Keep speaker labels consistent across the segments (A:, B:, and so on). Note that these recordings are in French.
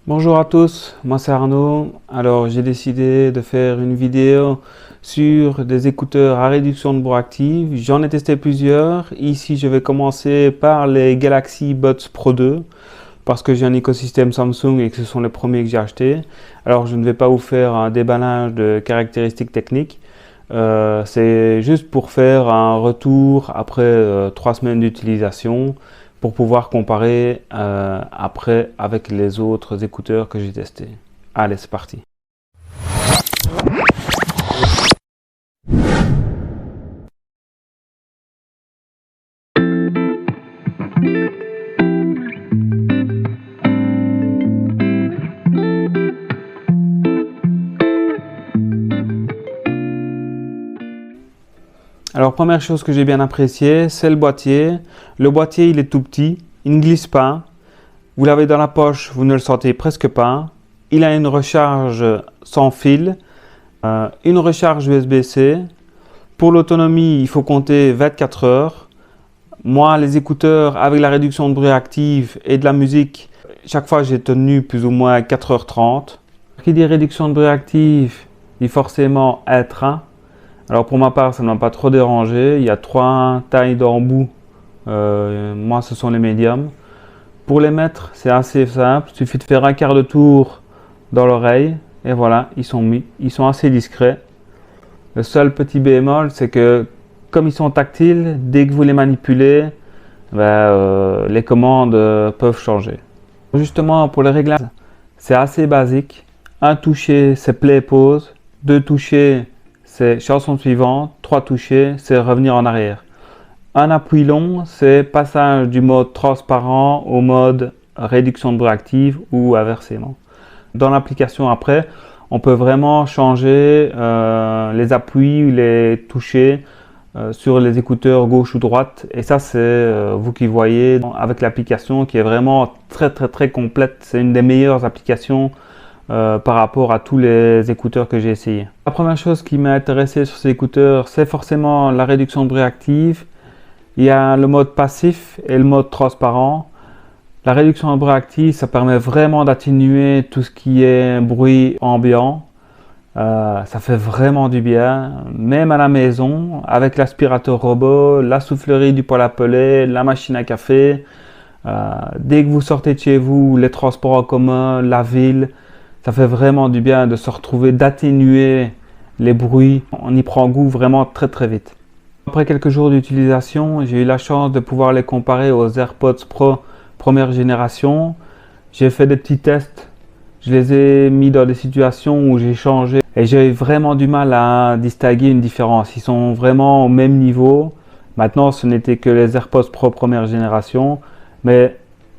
A: Bonjour à tous, moi c'est Arnaud. Alors j'ai décidé de faire une vidéo sur des écouteurs à réduction de bruit active. J'en ai testé plusieurs. Ici je vais commencer par les Galaxy Buds Pro 2 parce que j'ai un écosystème Samsung et que ce sont les premiers que j'ai achetés. Alors je ne vais pas vous faire un déballage de caractéristiques techniques. C'est juste pour faire un retour après 3 semaines d'utilisation pour pouvoir comparer après avec les autres écouteurs que j'ai testés. Allez, c'est parti. Alors première chose que j'ai bien apprécié, c'est le boîtier. Le boîtier il est tout petit, il ne glisse pas. Vous l'avez dans la poche, vous ne le sentez presque pas. Il a une recharge sans fil, une recharge USB-C. Pour l'autonomie, il faut compter 24 heures. Moi, les écouteurs avec la réduction de bruit active et de la musique, chaque fois j'ai tenu plus ou moins 4h30. Qui dit réduction de bruit active, dit forcément être. Alors pour ma part, ça ne m'a pas trop dérangé. Il y a 3 tailles d'embout. Moi, ce sont les médiums. Pour les mettre, c'est assez simple. Il suffit de faire un quart de tour dans l'oreille. Et voilà, ils sont mis. Ils sont assez discrets. Le seul petit bémol, c'est que comme ils sont tactiles, dès que vous les manipulez, les commandes peuvent changer. Justement, pour les réglages, c'est assez basique. Un toucher, c'est play pause. 2 touchés, c'est chanson suivante. 3 touchés, c'est revenir en arrière. Un appui long, c'est passage du mode transparent au mode réduction de bruit active ou inversement. Dans l'application après, on peut vraiment changer les appuis ou les toucher sur les écouteurs gauche ou droite. Et ça, c'est vous qui voyez avec l'application qui est vraiment très complète. C'est une des meilleures applications par rapport à tous les écouteurs que j'ai essayé. La première chose qui m'a intéressé sur ces écouteurs, c'est forcément la réduction de bruit active. Il y a le mode passif et le mode transparent. La réduction de bruit active, ça permet vraiment d'atténuer tout ce qui est bruit ambiant. Ça fait vraiment du bien, même à la maison, avec l'aspirateur robot, la soufflerie du poêle à peler, la machine à café. Dès que vous sortez de chez vous, les transports en commun, la ville, ça fait vraiment du bien de se retrouver, d'atténuer les bruits. On y prend goût vraiment très vite. Après quelques jours d'utilisation, j'ai eu la chance de pouvoir les comparer aux AirPods Pro première génération. J'ai fait des petits tests, je les ai mis dans des situations où j'ai changé et j'ai vraiment du mal à distinguer une différence. Ils sont vraiment au même niveau. Maintenant, ce n'était que les AirPods Pro première génération, mais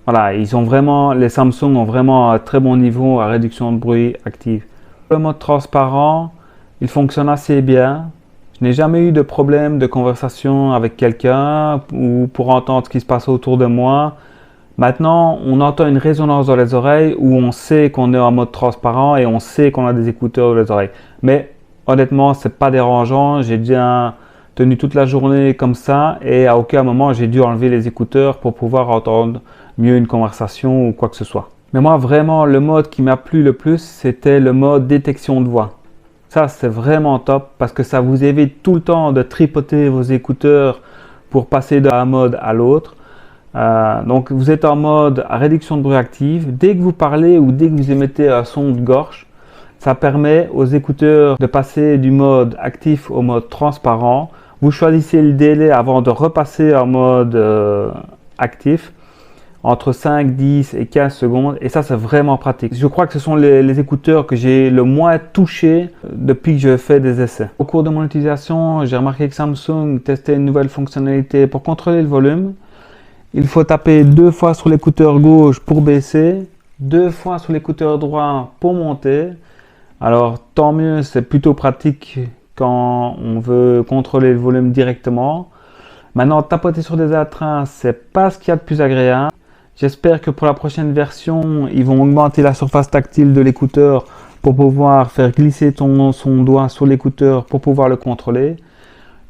A: voilà, les Samsung ont vraiment un très bon niveau à réduction de bruit active. Le mode transparent, il fonctionne assez bien. Je n'ai jamais eu de problème de conversation avec quelqu'un ou pour entendre ce qui se passe autour de moi. Maintenant, on entend une résonance dans les oreilles où on sait qu'on est en mode transparent et on sait qu'on a des écouteurs dans les oreilles. Mais honnêtement, c'est pas dérangeant. J'ai déjà tenu toute la journée comme ça et à aucun moment j'ai dû enlever les écouteurs pour pouvoir entendre mieux une conversation ou quoi que ce soit. Mais moi, vraiment, le mode qui m'a plu le plus, c'était le mode détection de voix. Ça, c'est vraiment top parce que ça vous évite tout le temps de tripoter vos écouteurs pour passer d'un mode à l'autre. Donc, vous êtes en mode à réduction de bruit active. Dès que vous parlez ou dès que vous émettez un son de gorge, ça permet aux écouteurs de passer du mode actif au mode transparent. Vous choisissez le délai avant de repasser en mode actif. Entre 5, 10 et 15 secondes et ça c'est vraiment pratique. Je crois que ce sont les écouteurs que j'ai le moins touché depuis que je fais des essais. Au cours de mon utilisation, j'ai remarqué que Samsung testait une nouvelle fonctionnalité pour contrôler le volume. Il faut taper 2 fois sur l'écouteur gauche pour baisser, 2 fois sur l'écouteur droit pour monter. Alors tant mieux, c'est plutôt pratique quand on veut contrôler le volume directement. Maintenant, tapoter sur des étreintes, c'est pas ce qu'il y a de plus agréable. J'espère que pour la prochaine version, ils vont augmenter la surface tactile de l'écouteur pour pouvoir faire glisser son doigt sur l'écouteur pour pouvoir le contrôler.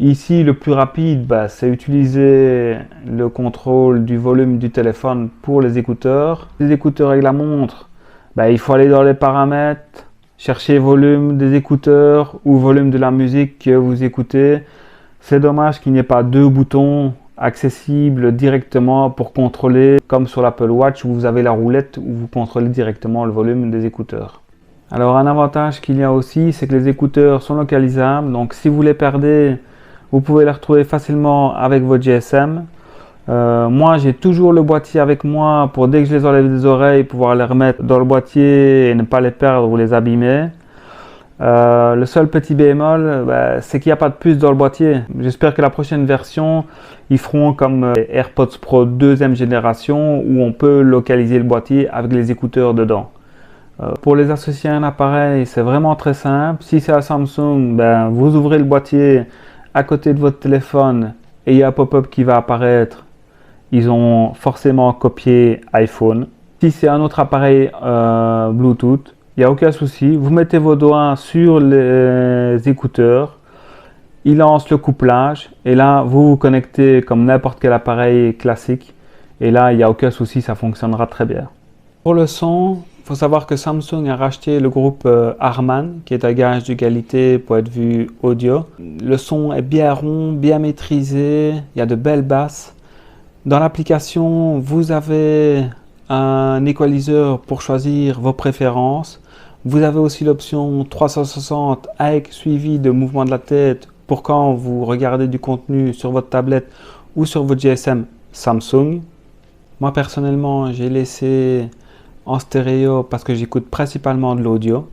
A: Ici, le plus rapide, c'est utiliser le contrôle du volume du téléphone pour les écouteurs. Les écouteurs avec la montre, il faut aller dans les paramètres, chercher volume des écouteurs ou volume de la musique que vous écoutez. C'est dommage qu'il n'y ait pas deux boutons accessibles directement pour contrôler, comme sur l'Apple Watch où vous avez la roulette où vous contrôlez directement le volume des écouteurs. Alors un avantage qu'il y a aussi, c'est que les écouteurs sont localisables. Donc si vous les perdez, vous pouvez les retrouver facilement avec votre GSM. Moi j'ai toujours le boîtier avec moi pour dès que je les enlève des oreilles, pouvoir les remettre dans le boîtier et ne pas les perdre ou les abîmer. Le seul petit bémol, c'est qu'il n'y a pas de puce dans le boîtier. J'espère que la prochaine version, ils feront comme les AirPods Pro 2e génération où on peut localiser le boîtier avec les écouteurs dedans. Pour les associer à un appareil, c'est vraiment très simple. Si c'est à Samsung, vous ouvrez le boîtier à côté de votre téléphone et il y a un pop-up qui va apparaître. Ils ont forcément copié iPhone. Si c'est un autre appareil Bluetooth, il n'y a aucun souci. Vous mettez vos doigts sur les écouteurs, il lance le couplage et là vous vous connectez comme n'importe quel appareil classique et là il n'y a aucun souci, ça fonctionnera très bien. Pour le son, il faut savoir que Samsung a racheté le groupe Harman qui est un gage de qualité pour être vu audio. Le son est bien rond, bien maîtrisé, il y a de belles basses. Dans l'application, vous avez un équaliseur pour choisir vos préférences. Vous avez aussi l'option 360 avec suivi de mouvement de la tête pour quand vous regardez du contenu sur votre tablette ou sur votre GSM Samsung. Moi personnellement, j'ai laissé en stéréo parce que j'écoute principalement de l'audio.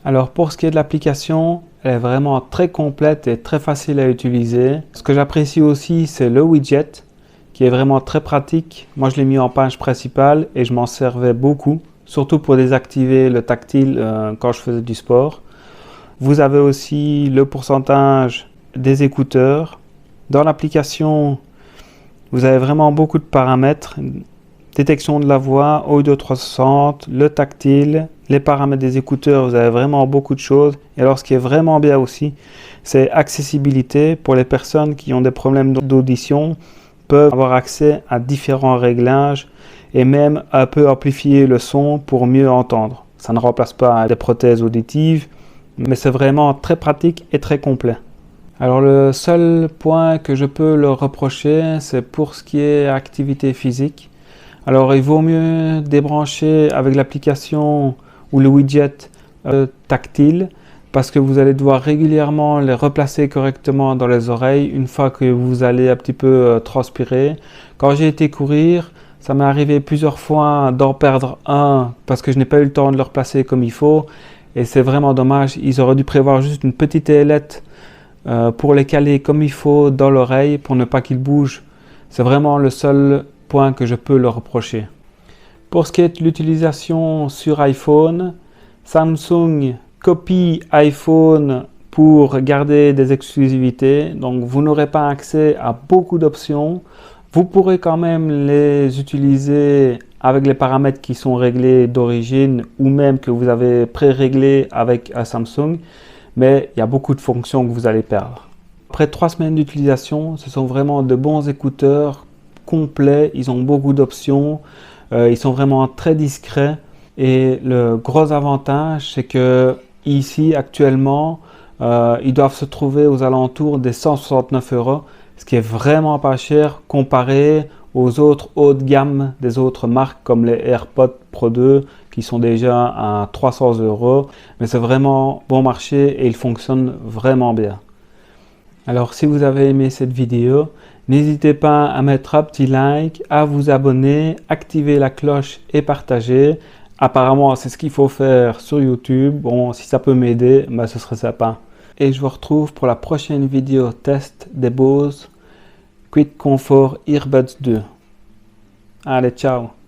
A: Alors pour ce qui est de l'application, elle est vraiment très complète et très facile à utiliser. Ce que j'apprécie aussi, c'est le widget qui est vraiment très pratique. Moi je l'ai mis en page principale et je m'en servais beaucoup, surtout pour désactiver le tactile quand je faisais du sport. Vous avez aussi le pourcentage des écouteurs. Dans l'application, vous avez vraiment beaucoup de paramètres. Détection de la voix, audio 360, le tactile, les paramètres des écouteurs, vous avez vraiment beaucoup de choses. Et alors ce qui est vraiment bien aussi, c'est accessibilité pour les personnes qui ont des problèmes d'audition, peuvent avoir accès à différents réglages et même un peu amplifier le son pour mieux entendre. Ça ne remplace pas des prothèses auditives, mais c'est vraiment très pratique et très complet. Alors le seul point que je peux leur reprocher, c'est pour ce qui est activité physique. Alors il vaut mieux débrancher avec l'application ou le widget tactile parce que vous allez devoir régulièrement les replacer correctement dans les oreilles une fois que vous allez un petit peu transpirer. Quand j'ai été courir, ça m'est arrivé plusieurs fois d'en perdre un parce que je n'ai pas eu le temps de le replacer comme il faut et c'est vraiment dommage. Ils auraient dû prévoir juste une petite ailette pour les caler comme il faut dans l'oreille pour ne pas qu'ils bougent. C'est vraiment le seul point que je peux leur reprocher. Pour ce qui est de l'utilisation sur iPhone, Samsung copie iPhone pour garder des exclusivités. Donc vous n'aurez pas accès à beaucoup d'options. Vous pourrez quand même les utiliser avec les paramètres qui sont réglés d'origine ou même que vous avez pré-réglés avec un Samsung. Mais il y a beaucoup de fonctions que vous allez perdre. Après 3 semaines d'utilisation, ce sont vraiment de bons écouteurs complets, ils ont beaucoup d'options, ils sont vraiment très discrets et le gros avantage c'est que ici actuellement ils doivent se trouver aux alentours des 169 €, ce qui est vraiment pas cher comparé aux autres haut de gamme des autres marques comme les AirPods Pro 2 qui sont déjà à 300 €, mais c'est vraiment bon marché et ils fonctionnent vraiment bien. Alors si vous avez aimé cette vidéo, n'hésitez pas à mettre un petit like, à vous abonner, activer la cloche et partager. Apparemment, c'est ce qu'il faut faire sur YouTube. Bon, si ça peut m'aider, ce serait sympa. Et je vous retrouve pour la prochaine vidéo test des Bose Quick Comfort Earbuds 2. Allez, ciao!